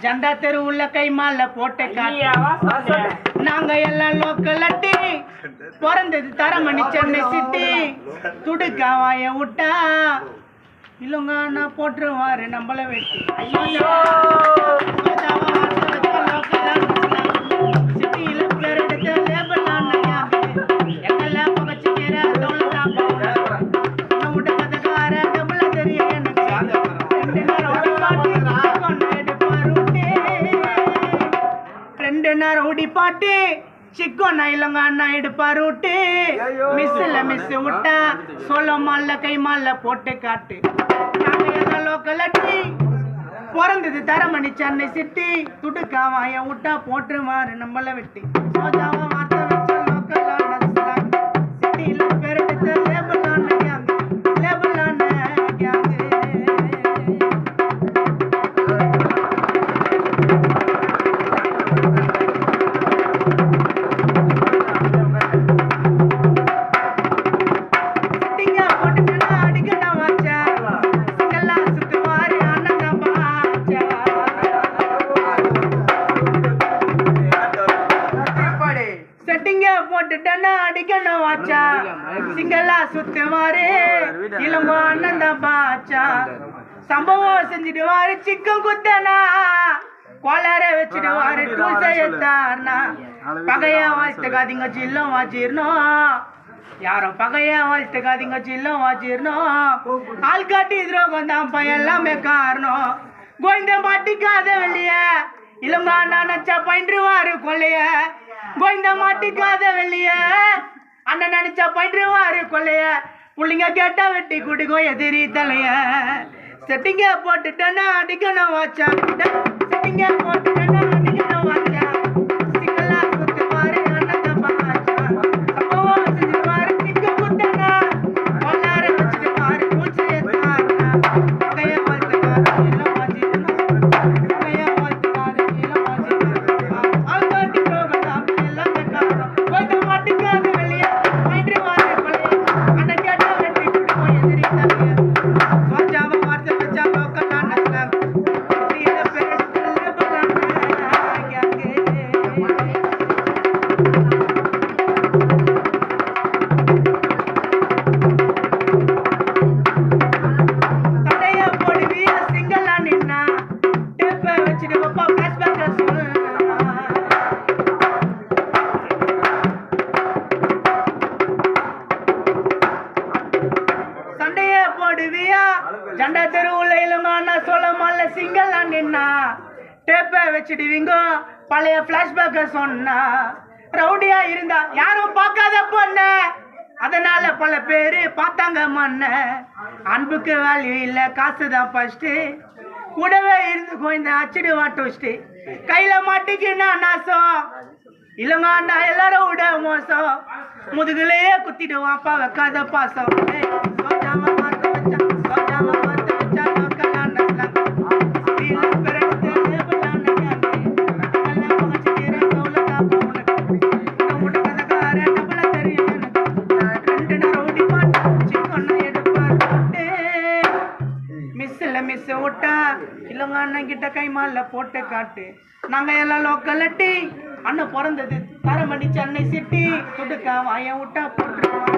ஜண்டா தெரு உள்ள கை மால போட்டு நாங்க எல்லாம் லோக்கல் அட்டி பிறந்தது தரமணி சென்னை சிட்டி துடுக்காவாய விட்டா இல்லங்க நான் போட்டுருவாரு நம்மள வெட்டி சிட்டியில பிளர் எடுத்து லேபல் எங்கெல்லாம் பகச்சு ரவுடி பாட்டு சிக்கோண்ணா இல்லங்க அண்ணா எடுப்பாரு விட்டு மிஸ்ல மிஸ் விட்டா சொல்ல மால்ல கை மால்ல போட்டு காட்டு நாங்க எல்லாம் லோக்கல் அட்டி பிறந்தது தரமணி சென்னை சிட்டி துடுக்காவாய விட்டா போட்டுருவாரு நம்மள வெட்டி சோஜாவா வார்த்தை வச்ச லோக்கல் சிட்டியில பேர் எடுத்த லேபலான கேங் லேபலான கேங் போட்டுட்டா அடிக்கணும் வாச்சா சிங்களா சுத்துவாரு இளங்கோ அண்ணன் தான் பாச்சா சம்பவம் செஞ்சிடுவாரு சிக்கம் குத்தனா கோளார வச்சிடுவாரு டூசை எத்தானா பகையா வாழ்த்துக்காதீங்க சில்லம் வாச்சிடணும் யாரும் பகையா வாழ்த்துக்காதீங்க சில்லம் வாச்சிடணும் ஆள் காட்டி துரோகம் தான் பையன் எல்லாமே காரணம் கோவிந்த மாட்டிக்காத வெளிய இளங்கோ அண்ணா நினைச்சா பயின்றுவாரு கொள்ளைய கோவிந்த மாட்டிக்காத வெளிய அண்ணன் நினைச்சா பயின்றுவாரு கொள்ளைய புள்ளிங்க கேட்டா வெட்டி குடிக்கோ எதிரி தலைய செட்டிங்க போட்டுட்டேன்னா அடிக்கணும் வாச்சா செட்டிங்க போட்டுட்டேன்னா அடிக்கணும் வாச்சா சிங்களா குத்துவாரு அண்ணன் தான் பாச்சா சம்பவம் செஞ்சுவாரு சிக்க குத்தனா கொள்ளார வச்சுடுவாரு பூச்சி எத்தாருனா பகைய வாழ்த்துக்காரு எல்லாம் வாச்சிடணும் பகைய வாழ்த்துக்காரு எல்லாம் வாச்சிடணும் ஆள் காட்டி போகலாம் எல்லாமே காரணம் கோயிந்த மாட்டிக்காத வெளிய பயின்றுவாரு கொள்ளைய அண்ணன் கேட்டா வெட்டி குடிக்கோ எதிரி தலைய சோஜாவா வார்த்தை வச்சா லோக்கல் அண்ணன் சிட்டியில பேர் எடுத்து லேபலான கேங்கு சண்டைய போடுவியா சிங்களா நின்னா டேப்ப வச்சுட்டு வப்பா பேஸ்பேக்க சொல்லு சண்டைய போடுவியா ஜண்டா தெருவுல இளமான சொல்ல மால சிங்களா நின்னா டேப்ப வச்சிடுவீங்க பழைய பிளாஷ்பேக்க சொன்னா ரவுடியா இருந்தா யாரும் பார்க்காத பொண்ண அதனால பல பேரு பார்த்தாங்க மண்ண அன்புக்கு வேல்யூ இல்ல காசுதான் ஃபர்ஸ்ட் கூடவே இருந்து கோயிந்த அச்சிடுவா டோஸ்ட் கையில மாட்டிக்கினா நாசம் இல்லங்க அண்ணா எல்லாரும் விட மோசம் முதுகுலையே குத்திடுவான் அப்பா வைக்காத பாசம் சோஜாவா வார்த்தை வச்சா சோஜாவா வார்த்தை வச்சா லோக்கல் அண்ணன் சிட்டியில பேர் எடுத்து லேபலான கேங்கு எல்லாம் பகச்சு தீர கவுலதா போனக்கு கதக்கார டபுள தெரியும் எனக்கு ரெண்டு ரவுடி பாட்டு சிக்கொன்னா எடுப்பார் போட்டு மிஸ்ல மிஸ் விட்டா இல்லங்க அண்ணன் கிட்ட கை மால போட்டு காட்டு நாங்க எல்லாம் லோக்கல் அட்டி அண்ணன் பிறந்தது தரமணி சென்னை சிட்டி துடுக்கா வாய விட்டா போட்டுருவோம்